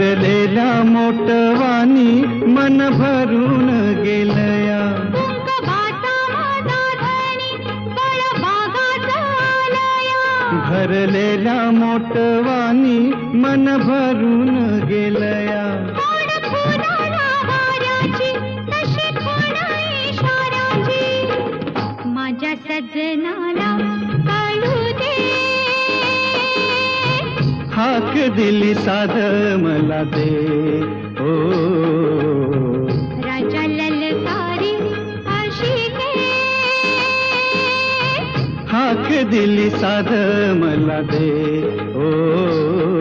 भरलेल्या मोटवानी मन भरून गेलया. भरलेल्या मोटवानी मन भरून गेलया. माझ्या सजनाला कळू दे. हाक दिली साध मला दे. ओ राजा ललकारी आशिके. हाक दिली साध मला दे. ओ